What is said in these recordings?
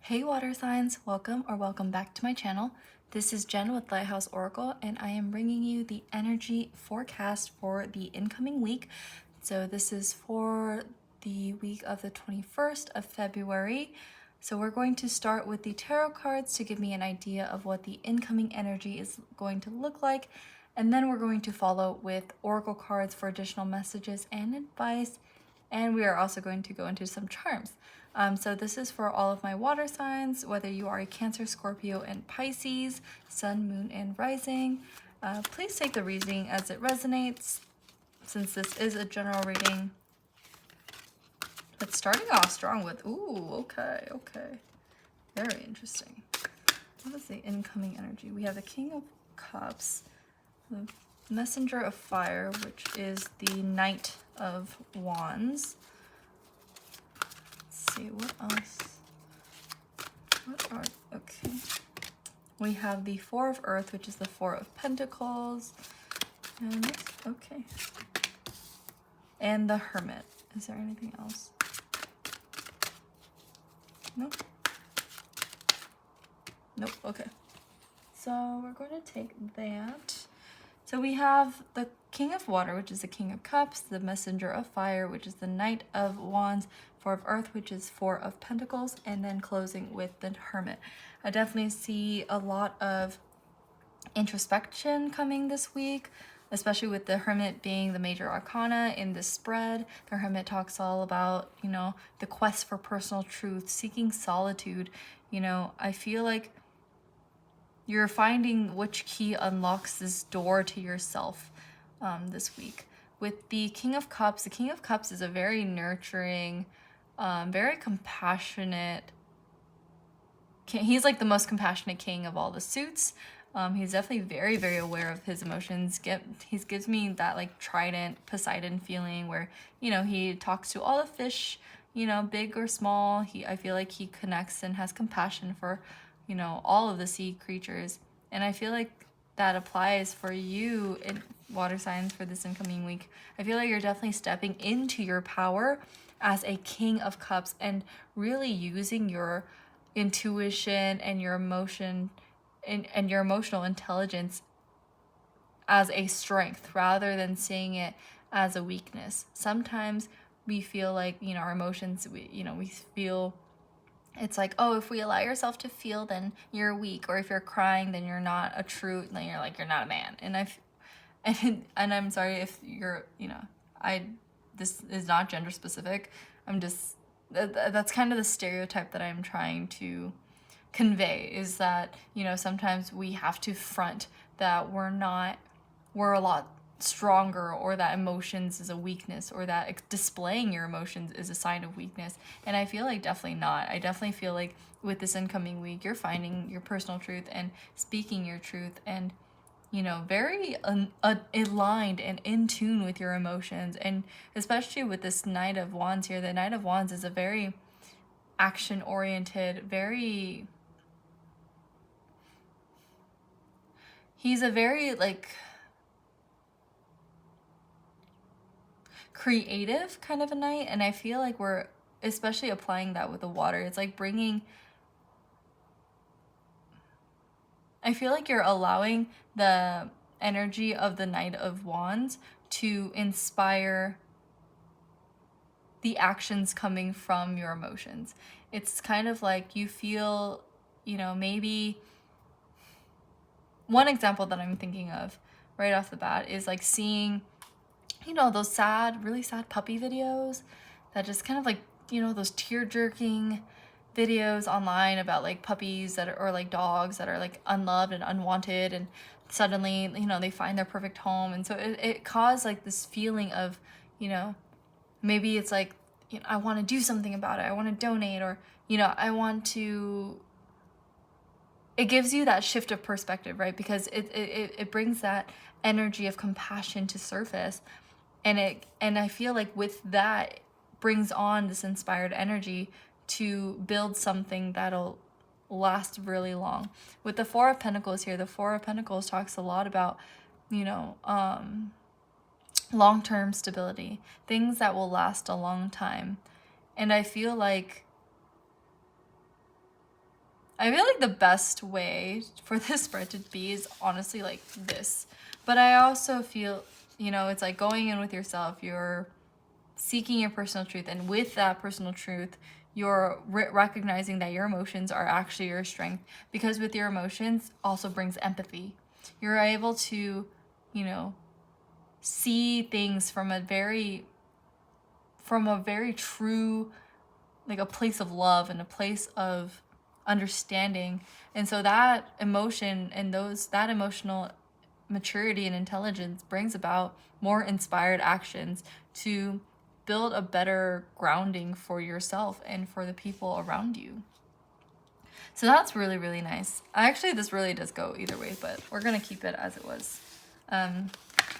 Hey water signs, welcome back to my channel. This is Jen with Lighthouse Oracle, and I am bringing you the energy forecast for the incoming week. So this is for the week of the 21st of February. So we're going to start with the tarot cards to give me an idea of what the incoming energy is going to look like. And then we're going to follow with oracle cards for additional messages and advice. And we are also going to go into some charms. So this is for all of my water signs, whether you are a Cancer, Scorpio, and Pisces, Sun, Moon, and Rising. Please take the reading as it resonates, since this is a general reading. But starting off strong with, ooh, okay. Very interesting. What is the incoming energy? We have the King of Cups, the Messenger of Fire, which is the Knight of Wands. Let's see, what else? Okay. We have the Four of Earth, which is the Four of Pentacles. And okay. And the Hermit. Is there anything else? Nope. Okay. So we're going to take that. So we have the King of Water, which is the King of Cups, the Messenger of Fire, which is the Knight of Wands, Four of Earth, which is Four of Pentacles, and then closing with the Hermit. I definitely see a lot of introspection coming this week, especially with the Hermit being the major arcana in this spread. The Hermit talks all about, the quest for personal truth, seeking solitude. I feel like you're finding which key unlocks this door to yourself this week. With the King of Cups is a very nurturing, very compassionate king. He's like the most compassionate king of all the suits. He's definitely very, very aware of his emotions. He gives me that like trident Poseidon feeling where, he talks to all the fish, big or small. I feel like he connects and has compassion for, all of the sea creatures. And I feel like that applies for you in water signs for this incoming week. I feel like you're definitely stepping into your power as a King of Cups and really using your intuition and your emotion and your emotional intelligence as a strength rather than seeing it as a weakness. Sometimes we feel like, our emotions, we feel it's like, oh, if we allow yourself to feel, then you're weak. Or if you're crying, then you're not a true, then you're not a man. And I'm sorry if you're, this is not gender specific. That's kind of the stereotype that I'm trying to convey, is that, sometimes we have to front that we're a lot stronger, or that emotions is a weakness, or that displaying your emotions is a sign of weakness. And I feel like definitely not. I definitely feel like with this incoming week, you're finding your personal truth and speaking your truth, and very aligned and in tune with your emotions. And especially with this Knight of Wands here, the Knight of Wands is a very action oriented, he's a very like creative kind of a knight. And I feel like we're especially applying that with the water. It's like I feel like you're allowing the energy of the Knight of Wands to inspire the actions coming from your emotions. It's kind of like you feel, maybe one example that I'm thinking of right off the bat is like seeing, those really sad puppy videos that just kind of like, those tear-jerking videos online about like puppies or like dogs that are like unloved and unwanted, and suddenly, they find their perfect home. And so it caused like this feeling of, maybe it's like, I want to do something about it. I want to donate, or, I want to. It gives you that shift of perspective, right? Because it brings that energy of compassion to surface. And I feel like with that brings on this inspired energy to build something that'll last really long. With the Four of Pentacles here, the Four of Pentacles talks a lot about, long-term stability, things that will last a long time. And I feel like I feel like the best way for this spread to be is honestly like this. But I also feel, you know, it's like going in with yourself. You're seeking your personal truth. And with that personal truth, you're recognizing that your emotions are actually your strength. Because with your emotions also brings empathy. You're able to, you know, see things from a very true, like a place of love and a place of understanding. And so that emotion and that emotional maturity and intelligence brings about more inspired actions to build a better grounding for yourself and for the people around you. So that's really, really nice. Actually, this really does go either way, but we're going to keep it as it was.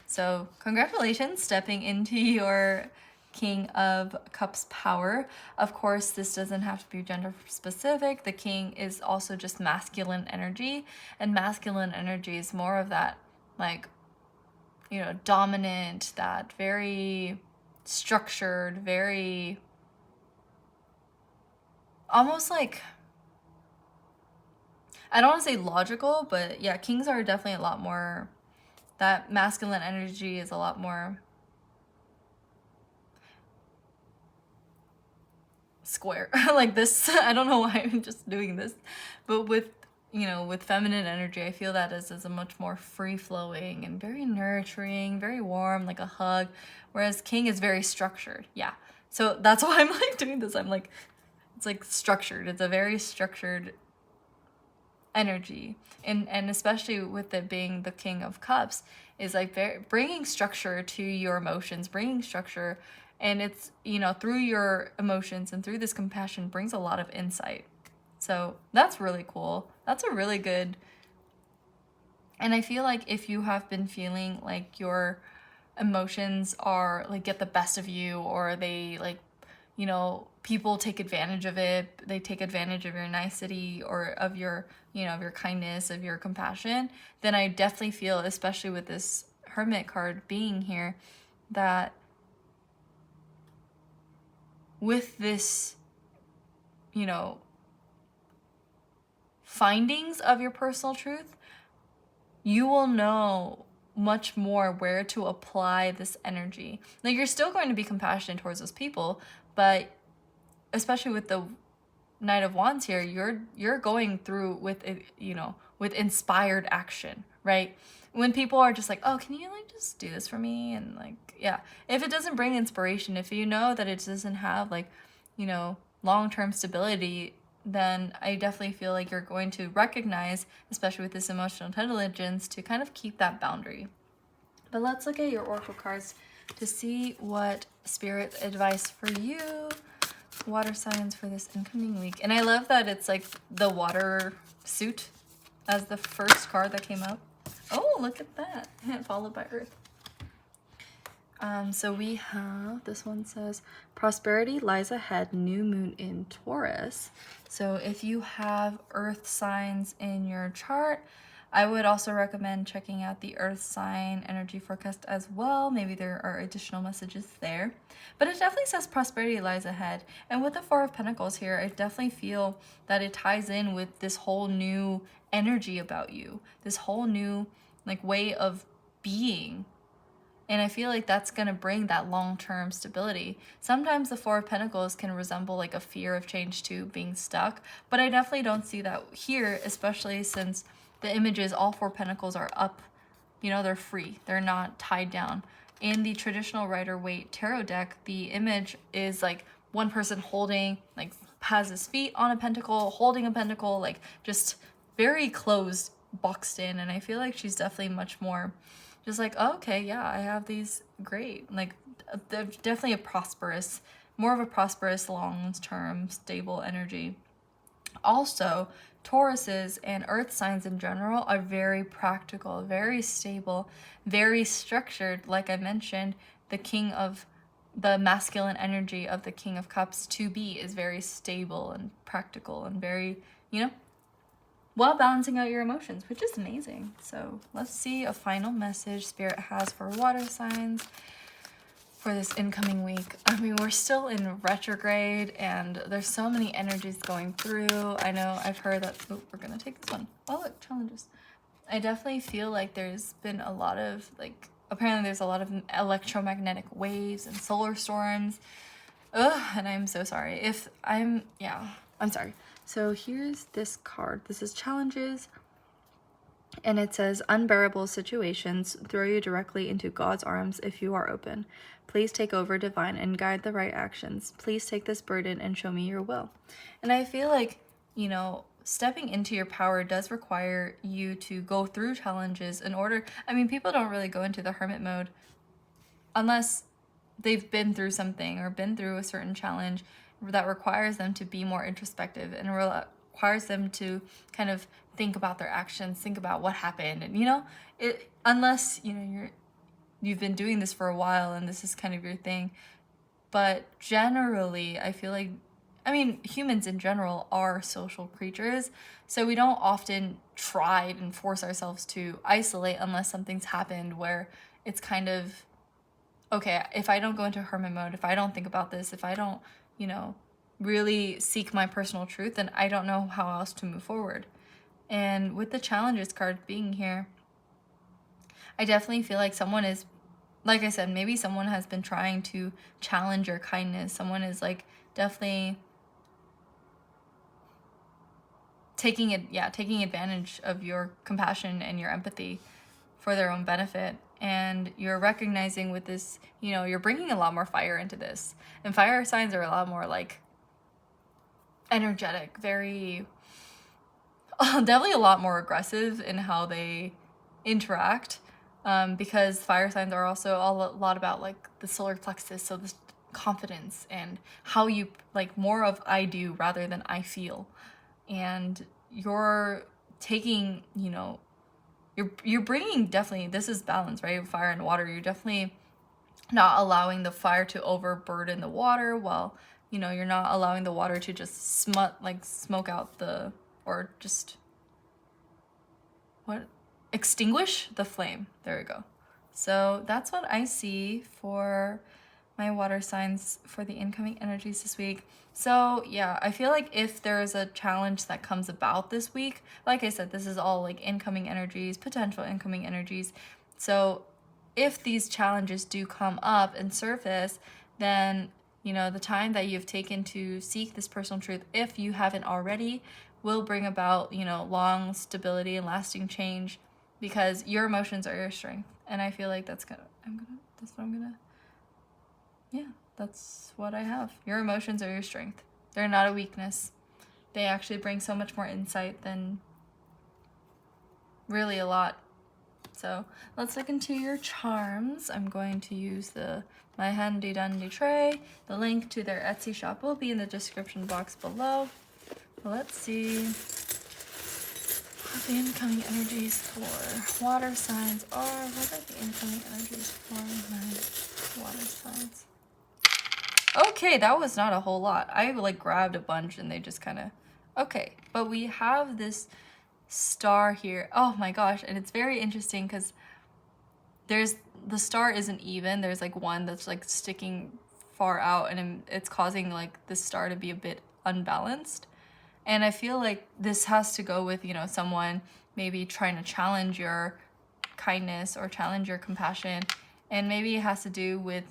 So congratulations stepping into your King of Cups power. Of course, this doesn't have to be gender specific. The king is also just masculine energy, and masculine energy is more of that, like, you know, dominant, that very structured, very almost like, I don't want to say logical, but yeah, kings are definitely a lot more, that masculine energy is a lot more square like this. I don't know why I'm just doing this, but with, you know, with feminine energy, I feel that is a much more free-flowing and very nurturing, very warm, like a hug, whereas king is very structured. Yeah, so that's why I'm like doing this. I'm like, it's like structured. It's a very structured energy, and especially with it being the King of Cups, is like bringing structure to your emotions, bringing structure, and it's, you know, through your emotions and through this compassion brings a lot of insight. So that's really cool. That's a really good, and I feel like if you have been feeling like your emotions are like get the best of you, or they like, you know, people take advantage of it, they take advantage of your nicety or of your, you know, of your kindness, of your compassion, then I definitely feel, especially with this Hermit card being here, that with this, you know, findings of your personal truth, you will know much more where to apply this energy. Like, you're still going to be compassionate towards those people, but especially with the Knight of Wands here, you're going through with, you know, with inspired action, right? When people are just like, oh, can you like just do this for me? And like, yeah, if it doesn't bring inspiration, if you know that it doesn't have like, you know, long-term stability, then I definitely feel like you're going to recognize, especially with this emotional intelligence, to kind of keep that boundary. But let's look at your oracle cards to see what spirit advice for you, water signs, for this incoming week. And I love that it's like the water suit as the first card that came out. Oh, look at that. Followed by Earth. So we have, this one says, prosperity lies ahead, new moon in Taurus. So if you have Earth signs in your chart, I would also recommend checking out the Earth sign energy forecast as well. Maybe there are additional messages there. But it definitely says prosperity lies ahead. And with the Four of Pentacles here, I definitely feel that it ties in with this whole new energy about you, this whole new like way of being. And I feel like that's going to bring that long-term stability. Sometimes the Four of Pentacles can resemble like a fear of change too, being stuck. But I definitely don't see that here, especially since the images, all Four Pentacles are up. You know, they're free. They're not tied down. In the traditional Rider-Waite tarot deck, the image is like one person holding, like has his feet on a pentacle, holding a pentacle, like just very closed, boxed in. And I feel like she's definitely much more just like, oh, okay, yeah, I have these, great. Like, they're definitely a prosperous, more of a prosperous, long-term, stable energy. Also, Tauruses and Earth signs in general are very practical, very stable, very structured. Like I mentioned, the masculine energy of the King of Cups to be is very stable and practical and very, you know, while balancing out your emotions, which is amazing. So let's see a final message Spirit has for water signs. for this incoming week. I mean, we're still in retrograde and there's so many energies going through. I know I've heard that, oh, we're gonna take this one. Oh, look, challenges. I definitely feel like there's been a lot of, like, apparently there's a lot of electromagnetic waves and solar storms. Ugh, and I'm so sorry. I'm sorry. So here's this card. This is challenges. And it says, unbearable situations throw you directly into God's arms if you are open. Please take over, divine, and guide the right actions. Please take this burden and show me your will. And I feel like, you know, stepping into your power does require you to go through challenges in order. I mean, people don't really go into the hermit mode unless they've been through something or been through a certain challenge that requires them to be more introspective and requires them to kind of think about their actions, think about what happened, and, you know, unless, you know, you've been doing this for a while and this is kind of your thing. But generally, I feel like, I mean, humans in general are social creatures, so we don't often try and force ourselves to isolate unless something's happened where it's kind of, okay, if I don't go into hermit mode, if I don't think about this, if I don't, you know, really seek my personal truth, then I don't know how else to move forward. And with the challenges card being here, I definitely feel like someone is, like I said, maybe someone has been trying to challenge your kindness. Someone is, like, definitely taking advantage of your compassion and your empathy for their own benefit. And you're recognizing with this, you know, you're bringing a lot more fire into this. And fire signs are a lot more, like, energetic, very, definitely a lot more aggressive in how they interact, because fire signs are also a lot about, like, the solar plexus, so this confidence and how you, like, more of I do rather than I feel. And you're taking, you know, you're bringing, definitely, this is balance, right? Fire and water. You're definitely not allowing the fire to overburden the water, while, you know, you're not allowing the water to just smoke out the, or just, extinguish the flame. There we go. So that's what I see for my water signs for the incoming energies this week. So yeah, I feel like if there is a challenge that comes about this week, like I said, this is all, like, incoming energies, potential incoming energies. So if these challenges do come up and surface, then, you know, the time that you've taken to seek this personal truth, if you haven't already, will bring about, you know, long stability and lasting change, because your emotions are your strength. And I feel like that's what I have. Your emotions are your strength. They're not a weakness. They actually bring so much more insight than really a lot. So let's look into your charms. I'm going to use my handy dandy tray. The link to their Etsy shop will be in the description box below. Let's see what the incoming energies for water signs are. What are the incoming energies for my water signs? Okay, that was not a whole lot. I, like, grabbed a bunch and they just kind of, okay. But we have this star here. Oh my gosh, and it's very interesting because the star isn't even. There's, like, one that's, like, sticking far out, and it's causing, like, the star to be a bit unbalanced. And I feel like this has to go with, you know, someone maybe trying to challenge your kindness or challenge your compassion. And maybe it has to do with,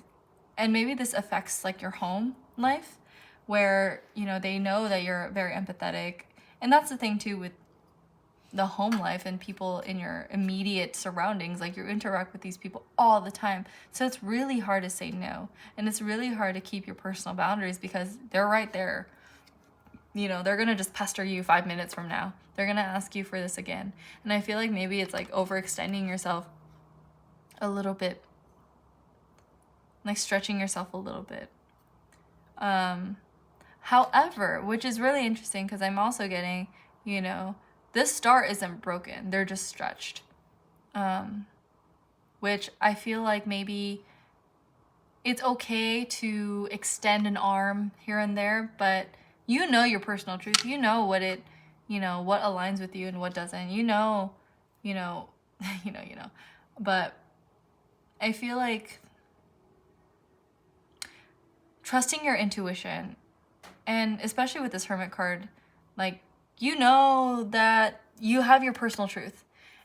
and maybe this affects, like, your home life, where, you know, they know that you're very empathetic. And that's the thing too with the home life and people in your immediate surroundings. Like, you interact with these people all the time, so it's really hard to say no, and it's really hard to keep your personal boundaries because they're right there. You know, they're gonna just pester you 5 minutes from now. They're gonna ask you for this again. And I feel like maybe it's, like, overextending yourself a little bit, like stretching yourself a little bit. However, which is really interesting because I'm also getting, you know, this star isn't broken. They're just stretched. Which I feel like maybe it's okay to extend an arm here and there, but you know your personal truth. You know what what aligns with you and what doesn't. You know, But I feel like trusting your intuition. And especially with this Hermit card, like, you know that you have your personal truth.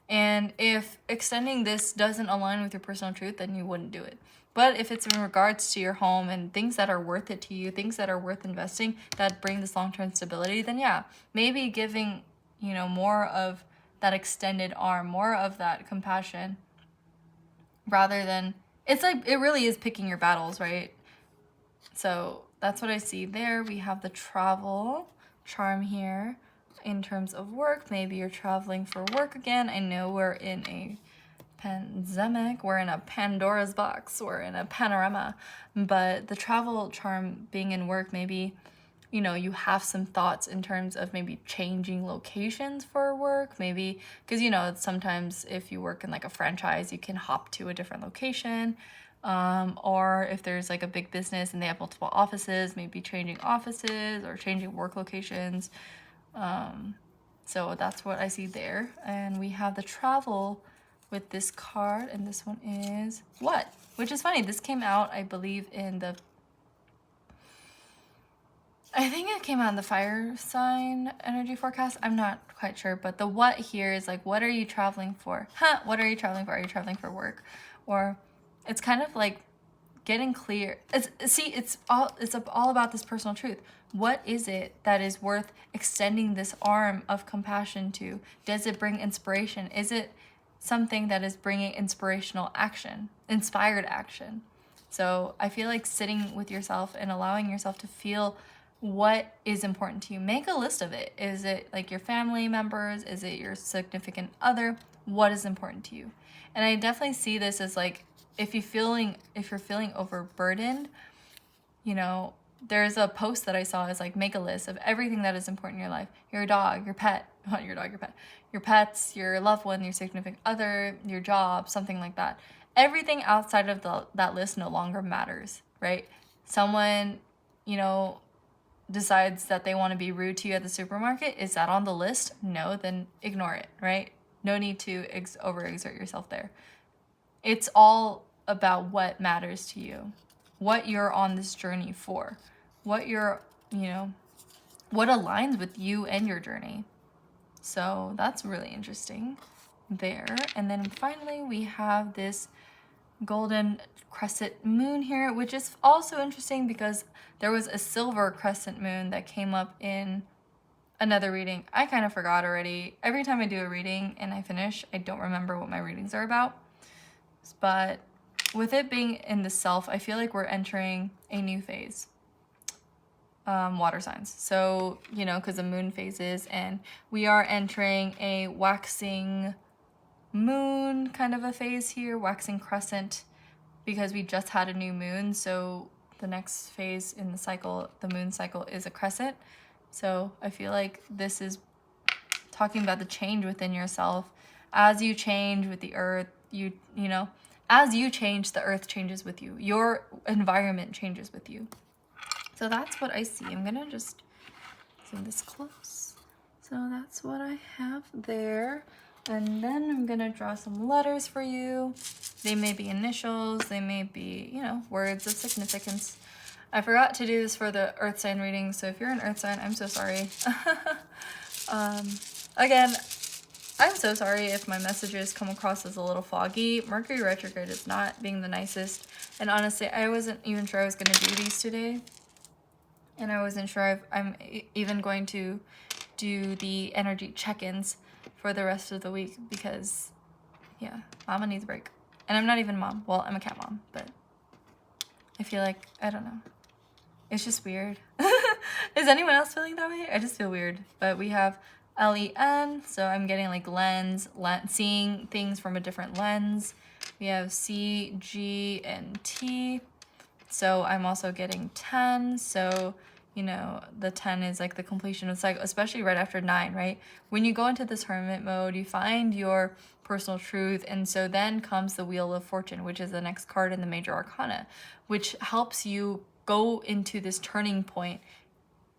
And if extending this doesn't align with your personal truth, then you wouldn't do it. But if it's in regards to your home and things that are worth it to you, things that are worth investing, that bring this long-term stability, then yeah, maybe giving, you know, more of that extended arm, more of that compassion, rather than, it's like, it really is picking your battles, right? So that's what I see there. We have the travel charm here. In terms of work, maybe you're traveling for work again. I know we're in a pandemic, we're in a Pandora's box, we're in a panorama, but the travel charm being in work, maybe, you know, you have some thoughts in terms of maybe changing locations for work, maybe, because, you know, sometimes if you work in like a franchise, you can hop to a different location. Or if there's like a big business and they have multiple offices, maybe changing offices or changing work locations. So that's what I see there. And we have the travel with this card, and this one is what? Which is funny. This came out, I believe, in the, I think it came out in the fire sign energy forecast. I'm not quite sure, but the what here is like, what are you traveling for? What are you traveling for? Are you traveling for work? Or it's kind of like getting clear. It's all about this personal truth. What is it that is worth extending this arm of compassion to? Does it bring inspiration? Is it something that is bringing inspired action? So I feel like sitting with yourself and allowing yourself to feel what is important to you. Make a list of it. Is it like your family members? Is it your significant other? What is important to you? And I definitely see this as like, if you're feeling overburdened, you know, there's a post that I saw is like, make a list of everything that is important in your life. Your dog, your pet, not your dog, your pet, your pets, your loved one, your significant other, your job, something like that. Everything outside of that list no longer matters, right? Someone, you know, decides that they want to be rude to you at the supermarket. Is that on the list? No, then ignore it, right? No need to overexert yourself there. It's all about what matters to you, what you're on this journey for, what you're, you know, what aligns with you and your journey. So that's really interesting there. And then finally, we have this golden crescent moon here, which is also interesting because there was a silver crescent moon that came up in another reading. I kind of forgot already. Every time I do a reading and I finish, I don't remember what my readings are about. But with it being in the self, I feel like we're entering a new phase. Water signs. So, you know, because the moon phases, and we are entering a waxing moon kind of a phase here, waxing crescent, because we just had a new moon. So the next phase in the cycle, the moon cycle, is a crescent. So I feel like this is talking about the change within yourself. As you change with the earth, you know, as you change, the earth changes with you. Your environment changes with you. So that's what I see. I'm gonna just zoom this close. So that's what I have there. And then I'm gonna draw some letters for you. They may be initials, they may be, you know, words of significance. I forgot to do this for the earth sign reading, so if you're an earth sign, I'm so sorry. Again, I'm so sorry if my messages come across as a little foggy. Mercury retrograde is not being the nicest. And honestly, I wasn't even sure I was going to do these today. And I wasn't sure if I'm even going to do the energy check-ins for the rest of the week because, yeah, mama needs a break. And I'm not even mom. Well, I'm a cat mom, but I feel like, I don't know. It's just weird. Is anyone else feeling that way? I just feel weird. But we have LEN, so I'm getting like lens, seeing things from a different lens. We have C, G, and T. So I'm also getting 10. So, you know, the 10 is like the completion of the cycle, especially right after 9, right? When you go into this hermit mode, you find your personal truth. And so then comes the Wheel of Fortune, which is the next card in the Major Arcana, which helps you go into this turning point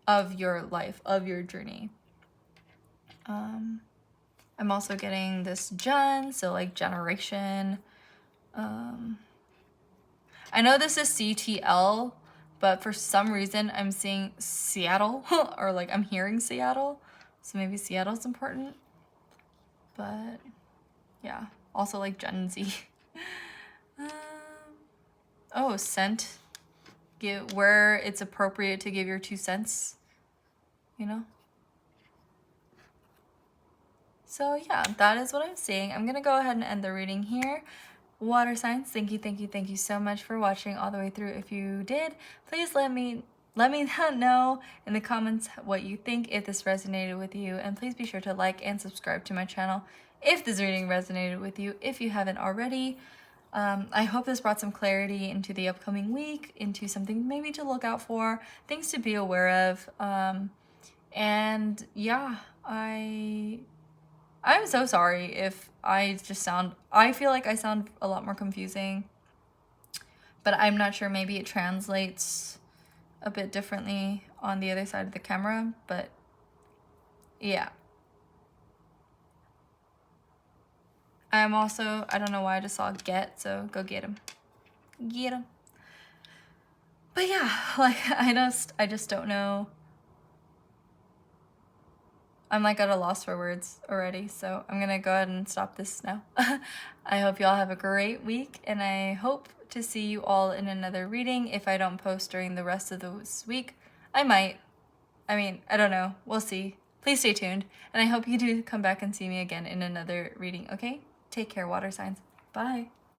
of your life, of your journey. I'm also getting this gen, so like generation. I know this is CTL, but for some reason I'm seeing Seattle or like I'm hearing Seattle. So maybe Seattle's important. But yeah, also like Gen Z. Oh, scent. Give where it's appropriate to give your 2 cents, you know? So yeah, that is what I'm seeing. I'm gonna go ahead and end the reading here. Water signs, thank you so much for watching all the way through. If you did, please let me know in the comments what you think, if this resonated with you, and please be sure to like and subscribe to my channel if this reading resonated with you, if you haven't already. I hope this brought some clarity into the upcoming week, into something maybe to look out for, things to be aware of. And yeah, I'm so sorry if I feel like I sound a lot more confusing, but I'm not sure, maybe it translates a bit differently on the other side of the camera, but yeah. I'm also, I don't know why I just saw get, so go get him. Get him. But yeah, like I just don't know. I'm like at a loss for words already, so I'm gonna go ahead and stop this now. I hope you all have a great week, and I hope to see you all in another reading. If I don't post during the rest of this week, I might. I mean, I don't know. We'll see. Please stay tuned, and I hope you do come back and see me again in another reading, okay? Take care, water signs. Bye.